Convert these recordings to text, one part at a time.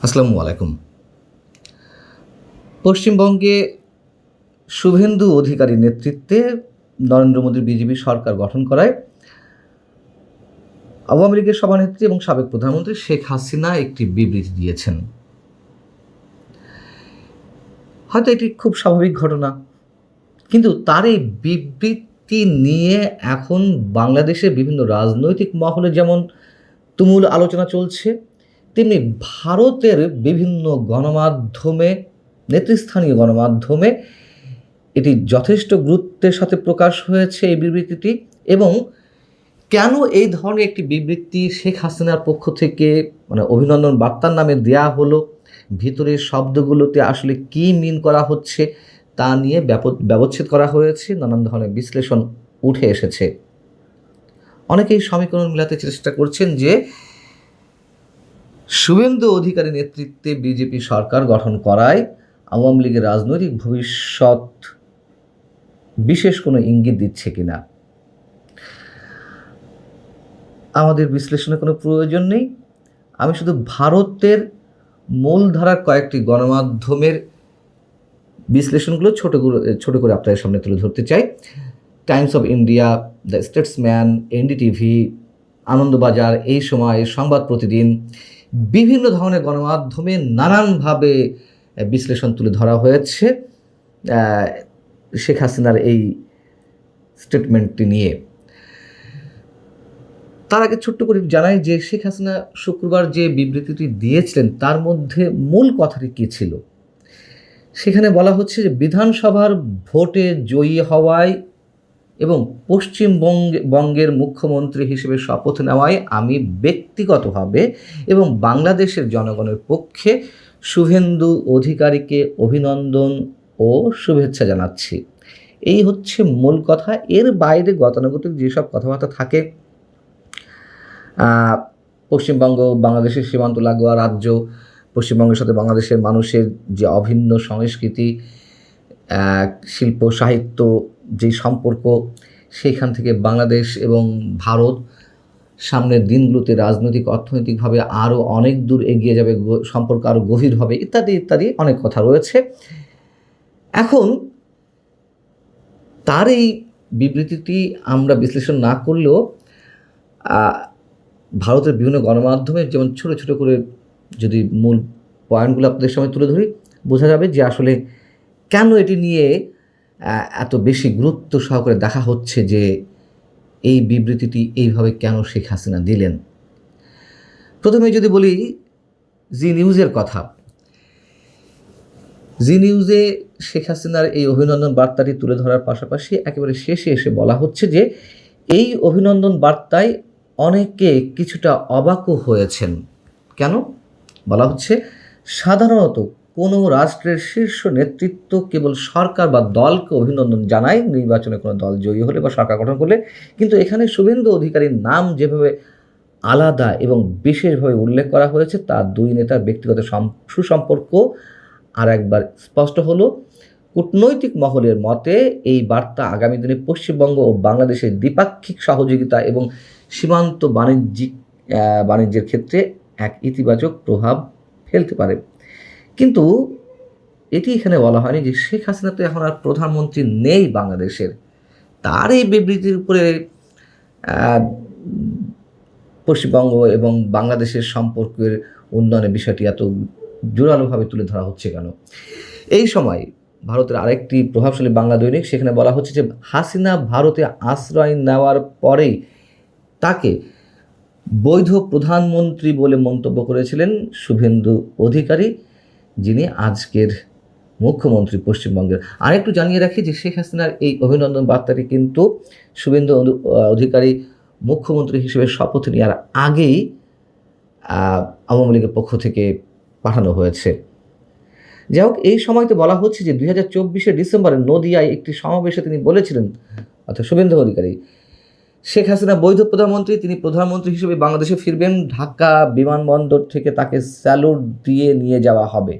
আসসালামু আলাইকুম। পশ্চিমবঙ্গে শুভেন্দু অধিকারীর নেতৃত্বে নরেন্দ্র মোদীর বিজেপি সরকার গঠন করায় আওয়ামী লীগের সভানেত্রী এবং সাবেক প্রধানমন্ত্রী শেখ হাসিনা একটি বিবৃতি দিয়েছেন। হয়তো এটি খুব স্বাভাবিক ঘটনা, কিন্তু তার এই বিবৃতি নিয়ে এখন বাংলাদেশের বিভিন্ন রাজনৈতিক মহলে যেমন তুমুল আলোচনা চলছে, তেমনি ভারতের বিভিন্ন গণমাধ্যমে, নেতৃস্থানীয় গণমাধ্যমে এটি যথেষ্ট গুরুত্বের সাথে প্রকাশ হয়েছে এই বিবৃতিটি। এবং কেন এই ধরনের একটি বিবৃতি শেখ হাসিনার পক্ষ থেকে অভিনন্দন বার্তার নামে দেয়া হলো, ভিতরের শব্দগুলোতে আসলে কী মিন করা হচ্ছে তা নিয়ে ব্যবচ্ছেদ করা হয়েছে, নানান ধরনের বিশ্লেষণ উঠে এসেছে। অনেকেই সমীকরণ মেলাতে চেষ্টা করছেন যে শুভেন্দু অধিকারী নেতৃত্বে বিজেপি সরকার গঠন করায় আওয়ামী লীগের রাজনৈতিক ভবিষ্যৎ বিশেষ কোনো ইঙ্গিত দিচ্ছে কিনা। আমাদের বিশ্লেষণের কোনো প্রয়োজন নেই। আমি শুধু ভারতের মূলধারার কয়েকটি গণমাধ্যমের বিশ্লেষণগুলো ছোট করে আপনাদের সামনে তুলে ধরতে চাই। Times of India, the Statesman, NDTV, Anandabazar, এই সময়, সংবাদ প্রতিদিন, বিভিন্ন ধরনের গণমাধ্যমে নানানভাবে বিশ্লেষণ তুলে ধরা হয়েছে শেখ হাসিনার এই স্টেটমেন্টটি নিয়ে। তার আগে ছোট্ট করে জানাই যে শেখ হাসিনা শুক্রবার যে বিবৃতিটি দিয়েছিলেন তার মধ্যে মূল কথাটি কী ছিল। সেখানে বলা হচ্ছে যে বিধানসভার ভোটে জয়ী হওয়ায় এবং পশ্চিমবঙ্গের মুখ্যমন্ত্রী হিসেবে শপথ নেওয়ায় আমি ব্যক্তিগতভাবে এবং বাংলাদেশের জনগণের পক্ষে শুভেন্দু অধিকারীকে অভিনন্দন ও শুভেচ্ছা জানাচ্ছি। এই হচ্ছে মূল কথা। এর বাইরে গতানুগতিক যেসব কথাবার্তা থাকে, পশ্চিমবঙ্গ বাংলাদেশের সীমান্ত লাগোয়া রাজ্য, পশ্চিমবঙ্গের সাথে বাংলাদেশের মানুষের যে অভিন্ন সংস্কৃতি, শিল্প সাহিত্য, যে সম্পর্ক, সেইখান থেকে বাংলাদেশ এবং ভারত সামনের দিনগুলোতে রাজনৈতিক অর্থনৈতিকভাবে আরও অনেক দূর এগিয়ে যাবে, সম্পর্ক আরও গভীর হবে, ইত্যাদি ইত্যাদি অনেক কথা রয়েছে। এখন তার এই বিবৃতিটি আমরা বিশ্লেষণ না করলেও ভারতের বিভিন্ন গণমাধ্যমে যেমন ছোট ছোট করে যদি মূল পয়েন্টগুলো আপনাদের সামনে তুলে ধরি, বোঝা যাবে যে আসলে কেন এটি নিয়ে এত বেশি গুরুত্ব সহকারে দেখা হচ্ছে যে এই বিবৃতিটি এইভাবে কেন শেখ হাসিনা দিলেন। প্রথমে যদি বলি জি নিউজের কথা। জি নিউজে শেখ হাসিনার এই অভিনন্দন বার্তাটি তুলে ধরার পাশাপাশি একেবারে শেষে এসে বলা হচ্ছে যে এই অভিনন্দন বার্তায় অনেকে কিছুটা অবাকও হয়েছেন। কেন বলা হচ্ছে, সাধারণত কোনো রাষ্ট্রের শীর্ষ নেতৃত্ব কেবল সরকার বা দলকে অভিনন্দন জানায় নির্বাচনে কোনো দল জয়ী হলে বা সরকার গঠন করলে, কিন্তু এখানে শুভেন্দু অধিকারীর নাম যেভাবে আলাদা এবং বিশেষভাবে উল্লেখ করা হয়েছে তা দুই নেতার ব্যক্তিগত সুসম্পর্ক আর একবার স্পষ্ট হলো। কূটনৈতিক মহলের মতে এই বার্তা আগামী দিনে পশ্চিমবঙ্গ ও বাংলাদেশের দ্বিপাক্ষিক সহযোগিতা এবং সীমান্ত বাণিজ্যের ক্ষেত্রে এক ইতিবাচক প্রভাব ফেলতে পারে। কিন্তু এটি এখানে বলা হয়নি যে শেখ হাসিনা তো এখন আর প্রধানমন্ত্রী নেই বাংলাদেশের। তার এই বিবৃতির উপরে পশ্চিমবঙ্গ এবং বাংলাদেশের সম্পর্কের উন্নয়নের বিষয়টি এত জোরালোভাবে তুলে ধরা হচ্ছে কেন। এই সময় ভারতের আরেকটি প্রভাবশালী বাংলা দৈনিক, সেখানে বলা হচ্ছে যে হাসিনা ভারতে আশ্রয় নেওয়ার পরেই তাকে বৈধ প্রধানমন্ত্রী বলে মন্তব্য করেছিলেন শুভেন্দু অধিকারী, যিনি আজকের মুখ্যমন্ত্রী পশ্চিমবঙ্গের। আরেকটু জানিয়ে রাখি যে শেখ হাসিনার এই অভিনন্দন বার্তাটি কিন্তু শুভেন্দু অধিকারী মুখ্যমন্ত্রী হিসেবে শপথ নেওয়ার আগেই আওয়ামী লীগের পক্ষ থেকে পাঠানো হয়েছে। যাই হোক, এই সময় তো বলা হচ্ছে যে 2024 ডিসেম্বরে নদিয়ায় একটি সমাবেশে তিনি বলেছিলেন, অর্থাৎ শুভেন্দু অধিকারী, শেখ হাসিনা বৈধ প্রধানমন্ত্রী, তিনি প্রধানমন্ত্রী হিসেবে বাংলাদেশে ফিরবেন, ঢাকা বিমানবন্দর থেকে তাকে স্যালুট দিয়ে নিয়ে যাওয়া হবে।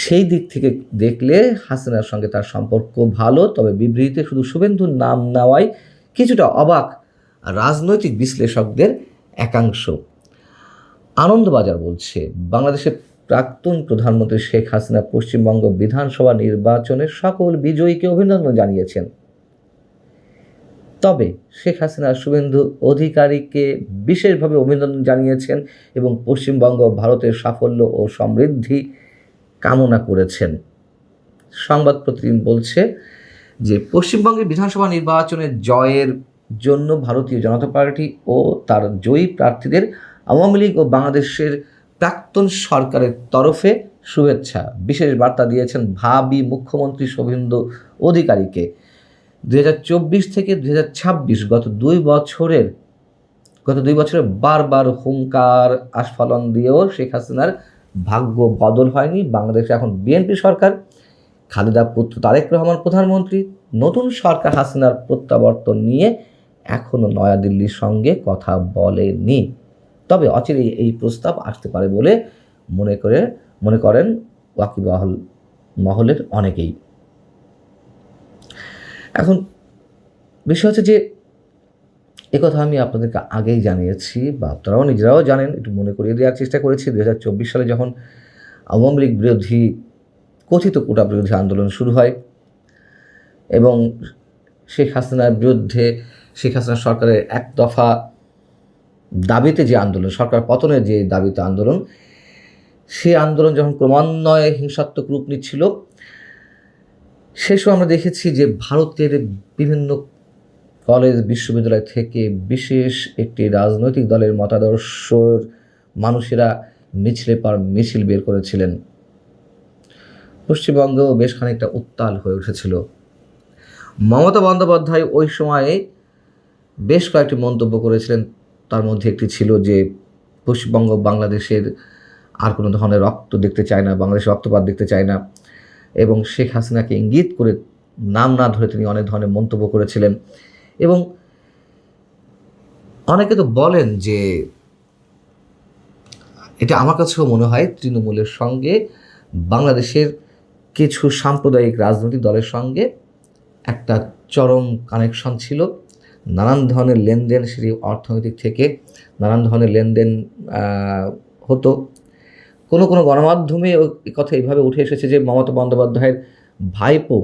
সেই দিক থেকে দেখলে হাসিনার সঙ্গে তার সম্পর্ক ভালো, তবে বিবৃতিতে শুধু শুভেন্দুর নাম নেওয়ায় কিছুটা অবাক রাজনৈতিক বিশ্লেষকদের একাংশ। আনন্দবাজার বলছে, বাংলাদেশের প্রাক্তন প্রধানমন্ত্রী শেখ হাসিনা পশ্চিমবঙ্গ বিধানসভা নির্বাচনে সকল বিজয়ীকে অভিনন্দন জানিয়েছেন। তবে শেখ হাসিনা শুভেন্দু অধিকারীকে বিশেষভাবে অভিনন্দন জানিয়েছেন এবং পশ্চিমবঙ্গ ভারতের সাফল্য ও সমৃদ্ধি কামনা করেছেন। সংবাদ প্রতিদিন বলছে যে পশ্চিমবঙ্গের বিধানসভা নির্বাচনের জয়ের জন্য ভারতীয় জনতা পার্টি ও তার জয়ী প্রার্থীদের আওয়ামী লীগ ও বাংলাদেশের প্রাক্তন সরকারের তরফে শুভেচ্ছা। বিশেষ বার্তা দিয়েছেন ভাবী মুখ্যমন্ত্রী শুভেন্দু অধিকারীকে। 2024 থেকে 2026 গত দুই বছরে বারবার হুঙ্কার আস্ফালন দিয়েও শেখ হাসিনার ভাগ্য বদল হয়নি। বাংলাদেশে এখন বিএনপি সরকার, খালেদা পুত্র তারেক রহমান প্রধানমন্ত্রী। নতুন সরকার হাসিনার প্রত্যাবর্তন নিয়ে এখনও নয়াদিল্লির সঙ্গে কথা বলেনি। তবে অচিরেই এই প্রস্তাব আসতে পারে বলে মনে করেন ওয়াকিবহাল মহলের অনেকেই। এখন বিষয় হচ্ছে যে একথা আমি আপনাদেরকে আগেই জানিয়েছি বা আপনারাও নিজেরাও জানেন, একটু মনে করিয়ে দেওয়ার চেষ্টা করেছি। 2024 সালে যখন আওয়ামী লীগ বিরোধী কথিত কোটা বিরোধী আন্দোলন শুরু হয় এবং শেখ হাসিনার বিরুদ্ধে শেখ হাসিনা সরকারের এক দফা দাবিতে যে আন্দোলন, সরকার পতনের যে দাবিতে আন্দোলন, সেই আন্দোলন যখন ক্রমান্বয়ে হিংসাত্মক রূপ নিচ্ছিল, সে সময় আমরা দেখেছি যে ভারতের বিভিন্ন কলেজ বিশ্ববিদ্যালয় থেকে বিশেষ একটি রাজনৈতিক দলের মতাদর্শর মানুষেরা মিছিল বের করেছিলেন। পশ্চিমবঙ্গেও বেশ খানিকটা উত্তাল হয়ে উঠেছিল। মমতা বন্দ্যোপাধ্যায় ওই সময়ে বেশ কয়েকটি মন্তব্য করেছিলেন। তার মধ্যে একটি ছিল যে পশ্চিমবঙ্গ বাংলাদেশের আর কোনো ধরনের রক্ত দেখতে চায় না, বাংলাদেশের রক্তপাত দেখতে চায় না, এবং শেখ হাসিনাকে ইঙ্গিত করে নাম না ধরে তিনি অনেক ধরনের মন্তব্য করেছিলেন। এবং অনেকে তো বলেন যে এটা আমার কাছেও মনে হয় তৃণমূলের সঙ্গে বাংলাদেশের কিছু সাম্প্রদায়িক রাজনৈতিক দলের সঙ্গে একটা চরম কানেকশন ছিল। নানান ধরনের লেনদেন, সেটি অর্থনৈতিক থেকে নানান ধরনের লেনদেন হতো। কোনো গণমাধ্যমে এই কথা এইভাবে উঠে এসেছে যে মমতা বন্দ্যোপাধ্যায়ের ভাইপো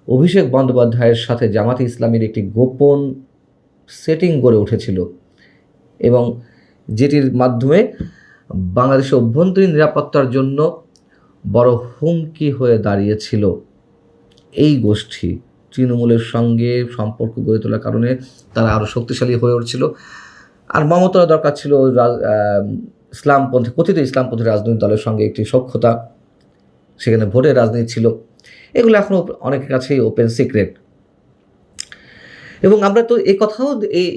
অভিষেক বন্দ্যোপাধ্যায়ের সাথে জামাতে ইসলামীর একটি গোপন সেটিং গড়ে উঠেছিল এবং যেটির মাধ্যমে বাংলাদেশের অভ্যন্তরীণ নিরাপত্তার জন্য বড় হুমকি হয়ে দাঁড়িয়েছিল এই গোষ্ঠী। তৃণমূলের সঙ্গে সম্পর্ক গড়ে তোলার কারণে তারা আরও শক্তিশালী হয়ে উঠছিল। আর মমতার দরকার ছিল ইসলামপন্থী, কথিত ইসলামপন্থী রাজনৈতিক দলের সঙ্গে একটি সখ্যতা, সেখানে ভোটের রাজনীতি ছিল। এগুলো এখনও অনেকের কাছেই ওপেন সিক্রেট। এবং আমরা তো এই কথাও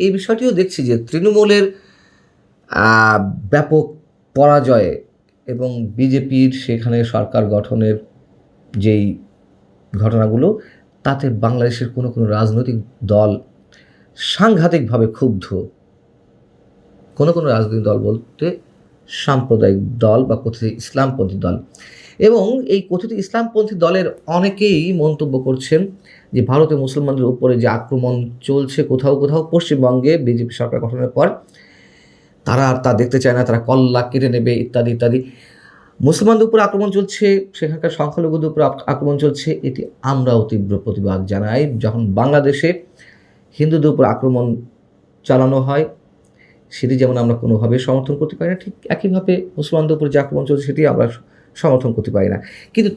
এই বিষয়টিও দেখছি যে তৃণমূলের ব্যাপক পরাজয়ে এবং বিজেপির সেখানে সরকার গঠনের যেই ঘটনাগুলো, তাতে বাংলাদেশের কোনো রাজনৈতিক দল সাংঘাতিকভাবে ক্ষুব্ধ। কোনো রাজনৈতিক দল বলতে সাম্প্রদায়িক দল বা কথিত ইসলামপন্থী দল। এবং এই কথিত ইসলামপন্থী দলের অনেকেই মন্তব্য করছেন যে ভারতের মুসলমানদের উপরে যে আক্রমণ চলছে কোথাও পশ্চিমবঙ্গে বিজেপি সরকার গঠনের পর, তারা আর তা দেখতে চায় না, তারা কল্লা কেটে নেবে ইত্যাদি ইত্যাদি। মুসলমানদের উপর আক্রমণ চলছে, সেখানকার সংখ্যালঘুদের উপর আক্রমণ চলছে, এটি আমরাও তীব্র প্রতিবাদ জানাই। যখন বাংলাদেশে হিন্দুদের উপর আক্রমণ চালানো হয়, সেটি যেমন আমরা কোনোভাবে সমর্থন করতে পারি না, ঠিক একইভাবে মুসলমানদের উপর যে আক্রমণ চলছে সেটি আমরা সমর্থন করতে পারি না। কিন্তু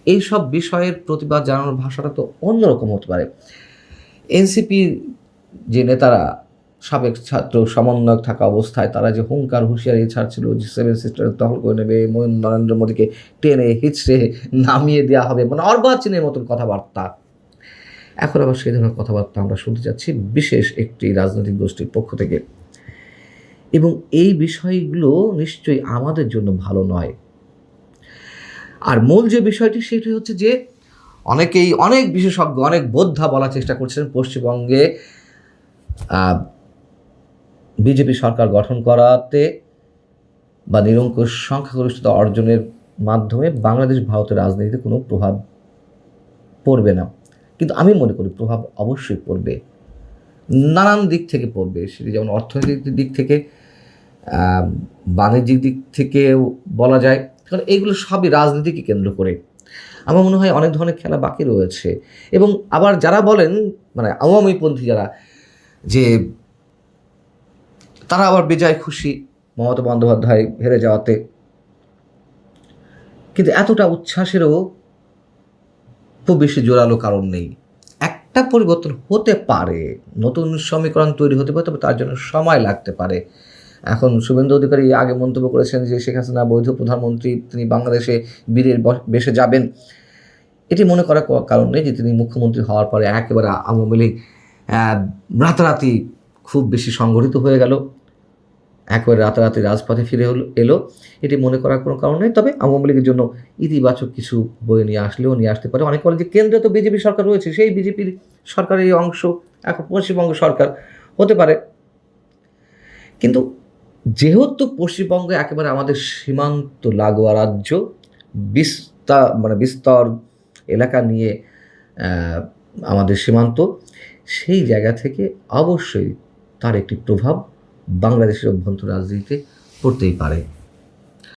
এই সব বিষয়ের প্রতিবাদ জানানোর ভাষাটা তো অন্যরকম হতে পারে। এনসিপি যে নেতারা, সাবেক ছাত্র সমন্বয়ক থাকা অবস্থায় তারা যে হুঙ্কার হুঁশিয়ারি ছাড়ছিল যে 7 সিস্টার দখল করে নেবে, নরেন্দ্র মোদীকে টেনে হিচড়ে নামিয়ে দেওয়া হবে, মানে অর্বাচীনের মতন কথাবার্তা, এখন আবার সেই ধরনের কথাবার্তা আমরা শুনতে যাচ্ছি বিশেষ একটি রাজনৈতিক গোষ্ঠীর পক্ষ থেকে। এবং এই বিষয়গুলো নিশ্চয়ই আমাদের জন্য ভালো নয়। আর মূল যে বিষয়টি সেটি হচ্ছে যে অনেক বিশেষজ্ঞ, অনেক বোদ্ধা বলার চেষ্টা করছেন পশ্চিমবঙ্গে বিজেপি সরকার গঠন করাতে বা নিরঙ্কুশ সংখ্যাগরিষ্ঠতা অর্জনের মাধ্যমে বাংলাদেশ ভারতের রাজনীতিতে কোনো প্রভাব পড়বে না। কিন্তু আমি মনে করি প্রভাব অবশ্যই পড়বে, নানান দিক থেকে পড়বে। সেটি যেমন অর্থনৈতিক দিক থেকে বাণিজ্যিক দিক থেকেও বলা যায়, কারণ এইগুলো সবই রাজনীতিকে কেন্দ্র করে। আমার মনে হয় অনেক ধরনের খেলা বাকি রয়েছে। এবং আবার যারা বলেন মানে আওয়ামীপন্থী যারা, যে তারা আবার বেজায় খুশি মমতা বন্দ্যোপাধ্যায় হেরে যাওয়াতে, কিন্তু এতটা উচ্ছ্বাসেরও খুব বেশি জোরালো কারণ নেই। একটা পরিবর্তন হতে পারে, নতুন সমীকরণ তৈরি হতে পারে, তবে তার জন্য সময় লাগতে পারে। এখন শুভেন্দু অধিকারী আগে মন্তব্য করেছেন যে শেখ হাসিনা বৈধ প্রধানমন্ত্রী, তিনি বাংলাদেশে বীরের বেশে যাবেন। এটি মনে করার কারণ নেই যে তিনি মুখ্যমন্ত্রী হওয়ার পরে একেবারে আওয়ামী লীগ রাতারাতি খুব বেশি সংগঠিত হয়ে গেল, একেবারে রাতারাতি রাজপথে ফিরে এলো। এটি মনে করার কোনো কারণ নেই। তবে আওয়ামী লীগের জন্য ইতিবাচক কিছু বয়ে নিয়ে আসতে পারে। অনেকে বলেন যে কেন্দ্রে তো বিজেপি সরকার রয়েছে, সেই বিজেপির সরকারের এই অংশ এখন পশ্চিমবঙ্গ সরকার হতে পারে। কিন্তু যেহেতু পশ্চিমবঙ্গে একেবারে আমাদের সীমান্ত লাগোয়া রাজ্য, বিস্তর এলাকা নিয়ে আমাদের সীমান্ত, সেই জায়গা থেকে অবশ্যই তার একটি প্রভাব বাংলাদেশের অভ্যন্তর রাজনীতিতে পড়তেই পারে।